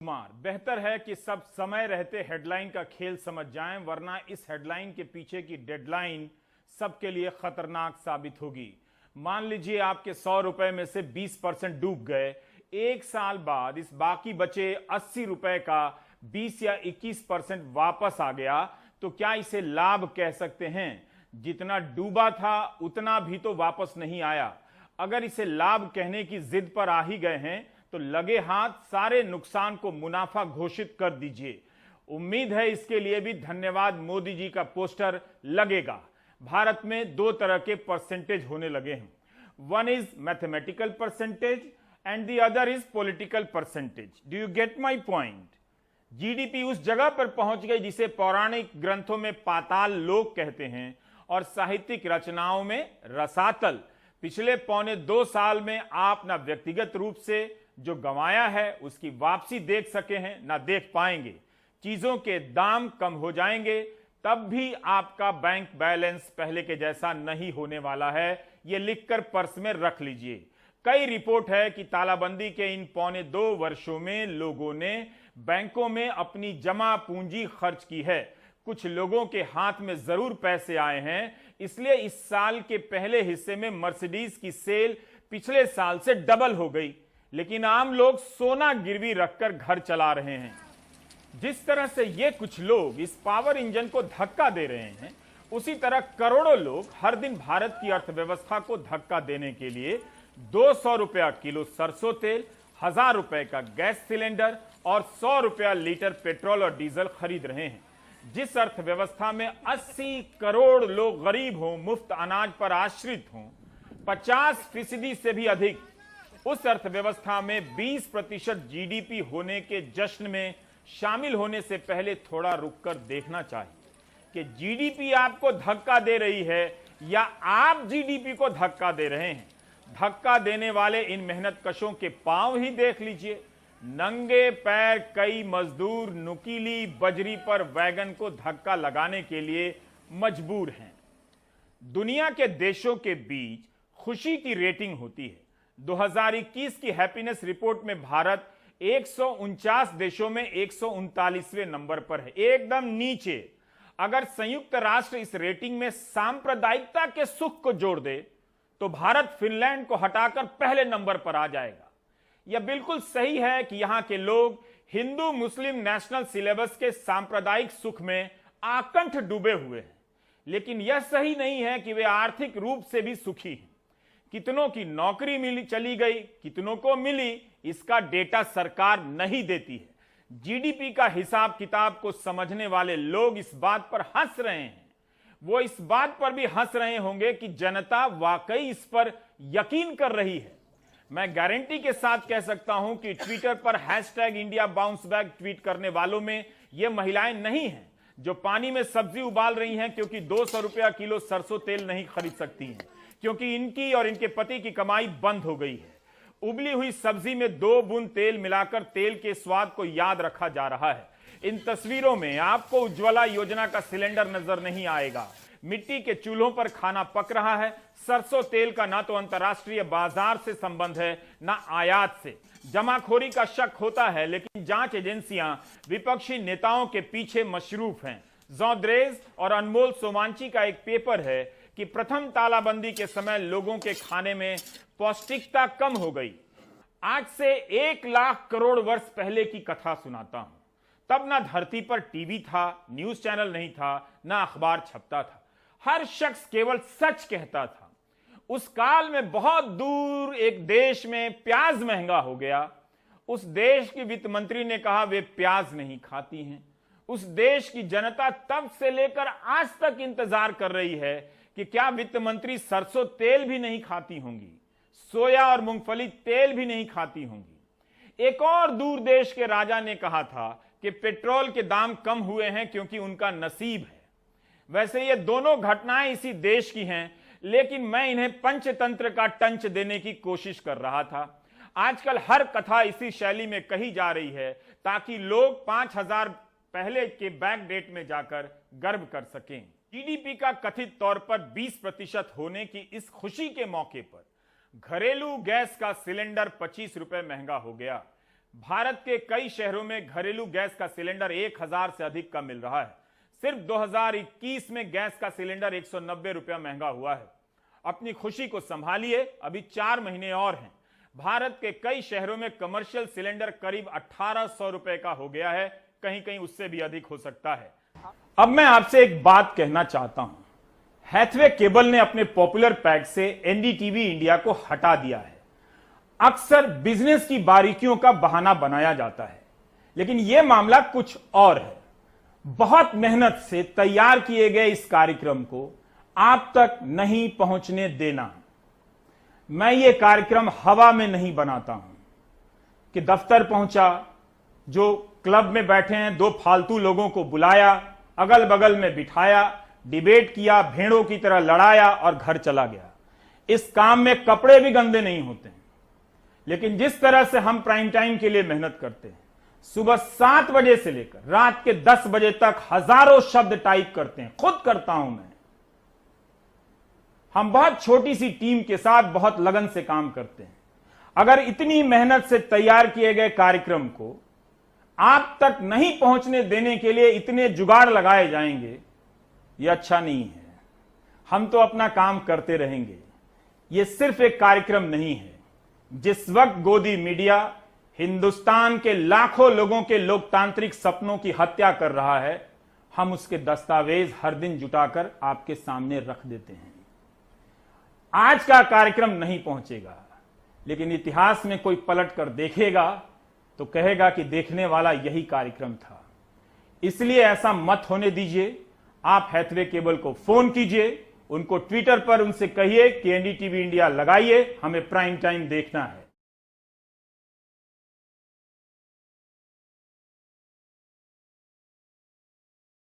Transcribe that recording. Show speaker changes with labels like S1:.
S1: कुमार, बेहतर है कि सब समय रहते हेडलाइन का खेल समझ जाएं, वरना इस हेडलाइन के पीछे की डेडलाइन सबके लिए खतरनाक साबित होगी। मान लीजिए आपके 100 रुपए में से 20% डूब गए। एक साल बाद इस बाकी बचे 80 रुपए का 20 या 21% वापस आ गया, तो क्या इसे लाभ कह सकते हैं? जितना डूबा था उतना भी तो वापस नहीं आया। अगर इसे लाभ कहने की जिद पर आ ही गए हैं तो लगे हाथ सारे नुकसान को मुनाफा घोषित कर दीजिए। उम्मीद है इसके लिए भी धन्यवाद मोदी जी का पोस्टर लगेगा। भारत में दो तरह के परसेंटेज होने लगे हैं, one is mathematical percentage and the other is political percentage. Do you get my point? GDP उस जगह पर पहुंच गई जिसे पौराणिक ग्रंथों में पाताल लोक कहते हैं और साहित्यिक रचनाओं में रसातल। पिछले 1.25 साल में आप ना व्यक्तिगत रूप से जो गंवाया है उसकी वापसी देख सके हैं, ना देख पाएंगे। चीजों के दाम कम हो जाएंगे तब भी आपका बैंक बैलेंस पहले के जैसा नहीं होने वाला है। यह लिखकर पर्स में रख लीजिए। कई रिपोर्ट है कि तालाबंदी के इन 1.25 वर्षों में लोगों ने बैंकों में अपनी जमा पूंजी खर्च की है। कुछ लोगों के हाथ में जरूर पैसे आए हैं, इसलिए इस साल के पहले हिस्से में मर्सिडीज की सेल पिछले साल से डबल हो गई। लेकिन आम लोग सोना गिरवी रखकर घर चला रहे हैं। जिस तरह से ये कुछ लोग इस पावर इंजन को धक्का दे रहे हैं, उसी तरह करोड़ों लोग हर दिन भारत की अर्थव्यवस्था को धक्का देने के लिए 200 रुपया किलो सरसों तेल, 1000 रुपए का गैस सिलेंडर और 100 रुपया लीटर पेट्रोल और डीजल खरीद रहे हैं। जिस अर्थव्यवस्था में 80 करोड़ लोग गरीब हों, मुफ्त अनाज पर आश्रित हों, 50% से भी अधिक, उस अर्थव्यवस्था में 20% जीडीपी होने के जश्न में शामिल होने से पहले थोड़ा रुककर देखना चाहिए कि जीडीपी आपको धक्का दे रही है या आप जीडीपी को धक्का दे रहे हैं। धक्का देने वाले इन मेहनतकशों के पांव ही देख लीजिए। नंगे पैर कई मजदूर नुकीली बजरी पर वैगन को धक्का लगाने के लिए मजबूर हैं। दुनिया के देशों के बीच खुशी की रेटिंग होती है। 2021 की हैप्पीनेस रिपोर्ट में भारत 149 देशों में 139वें नंबर पर है, एकदम नीचे। अगर संयुक्त राष्ट्र इस रेटिंग में सांप्रदायिकता के सुख को जोड़ दे तो भारत फिनलैंड को हटाकर पहले नंबर पर आ जाएगा। यह बिल्कुल सही है कि यहां के लोग हिंदू मुस्लिम नेशनल सिलेबस के सांप्रदायिक सुख में आकंठ डूबे हुए हैं, लेकिन यह सही नहीं है कि वे आर्थिक रूप से भी सुखी हैं। कितनों की नौकरी मिली चली गई, कितनों को मिली, इसका डेटा सरकार नहीं देती है। जीडीपी का हिसाब किताब को समझने वाले लोग इस बात पर हंस रहे हैं। वो इस बात पर भी हंस रहे होंगे कि जनता वाकई इस पर यकीन कर रही है। मैं गारंटी के साथ कह सकता हूं कि ट्विटर पर #इंडिया बाउंस बैक ट्वीट करने वालों में ये महिलाएं नहीं हैं जो पानी में सब्जी उबाल रही हैं क्योंकि 200 रुपया किलो सरसों तेल नहीं खरीद सकती हैं, क्योंकि इनकी और इनके पति की कमाई बंद हो गई है। उबली हुई सब्जी में 2 बूंद तेल मिलाकर तेल के स्वाद को याद रखा जा रहा है। इन तस्वीरों में आपको उज्ज्वला योजना का सिलेंडर नजर नहीं आएगा। मिट्टी के चूल्हों पर खाना पक रहा है। सरसों तेल का ना तो अंतर्राष्ट्रीय बाजार से संबंध है ना आयात से। जमाखोरी का शक होता है, लेकिन जांच एजेंसियां विपक्षी नेताओं के पीछे मशरूफ हैं। जौद्रेज और अनमोल सोमांची का एक पेपर है कि प्रथम तालाबंदी के समय लोगों के खाने में पौष्टिकता कम हो गई। आज से 1 लाख करोड़ वर्ष पहले की कथा सुनाता हूं। तब ना धरती पर टीवी था, न्यूज चैनल नहीं था, ना अखबार छपता था। हर शख्स केवल सच कहता था। उस काल में बहुत दूर एक देश में प्याज महंगा हो गया। उस देश की वित्त मंत्री ने कहा वे प्याज नहीं खाती हैं। उस देश की जनता तब से लेकर आज तक इंतजार कर रही है कि क्या वित्त मंत्री सरसों तेल भी नहीं खाती होंगी, सोया और मूंगफली तेल भी नहीं खाती होंगी। एक और दूर देश के राजा ने कहा था कि पेट्रोल के दाम कम हुए हैं क्योंकि उनका नसीब है। वैसे ये दोनों घटनाएं इसी देश की हैं, लेकिन मैं इन्हें पंचतंत्र का टंच देने की कोशिश कर रहा था। आजकल हर कथा इसी शैली में कही जा रही है ताकि लोग 5000 पहले के बैक डेट में जाकर गर्व कर सकें। जीडीपी का कथित तौर पर 20% होने की इस खुशी के मौके पर घरेलू गैस का सिलेंडर 25 रुपए महंगा हो गया। भारत के कई शहरों में घरेलू गैस का सिलेंडर 1000 से अधिक का मिल रहा है। सिर्फ 2021 में गैस का सिलेंडर 190 रुपया महंगा हुआ है। अपनी खुशी को संभालिए, अभी 4 महीने और हैं। भारत के कई शहरों में कमर्शियल सिलेंडर करीब 1800 रुपए का हो गया है, कहीं कहीं उससे भी अधिक हो सकता है। अब मैं आपसे एक बात कहना चाहता हूं, हैथवे केबल ने अपने पॉपुलर पैक से एनडीटीवी इंडिया को हटा दिया है। अक्सर बिजनेस की बारीकियों का बहाना बनाया जाता है, लेकिन यह मामला कुछ और है। बहुत मेहनत से तैयार किए गए इस कार्यक्रम को आप तक नहीं पहुंचने देना। मैं ये कार्यक्रम हवा में नहीं बनाता हूं कि दफ्तर पहुंचा, जो क्लब में बैठे हैं 2 फालतू लोगों को बुलाया, अगल बगल में बिठाया, डिबेट किया, भेड़ों की तरह लड़ाया और घर चला गया। इस काम में कपड़े भी गंदे नहीं होते हैं। लेकिन जिस तरह से हम प्राइम टाइम के लिए मेहनत करते हैं, सुबह 7 बजे से लेकर रात के 10 बजे तक हजारों शब्द टाइप करते हैं, खुद करता हूं मैं। हम बहुत छोटी सी टीम के साथ बहुत लगन से काम करते हैं। अगर इतनी मेहनत से तैयार किए गए कार्यक्रम को आप तक नहीं पहुंचने देने के लिए इतने जुगाड़ लगाए जाएंगे, यह अच्छा नहीं है। हम तो अपना काम करते रहेंगे। यह सिर्फ एक कार्यक्रम नहीं है। जिस वक्त गोदी मीडिया हिंदुस्तान के लाखों लोगों के लोकतांत्रिक सपनों की हत्या कर रहा है, हम उसके दस्तावेज हर दिन जुटाकर आपके सामने रख देते हैं। आज का कार्यक्रम नहीं पहुंचेगा, लेकिन इतिहास में कोई पलट कर देखेगा तो कहेगा कि देखने वाला यही कार्यक्रम था। इसलिए ऐसा मत होने दीजिए। आप हैथवे केबल को फोन कीजिए, उनको ट्विटर पर उनसे कहिए कि एनडीटीवी इंडिया लगाइए, हमें प्राइम टाइम देखना है।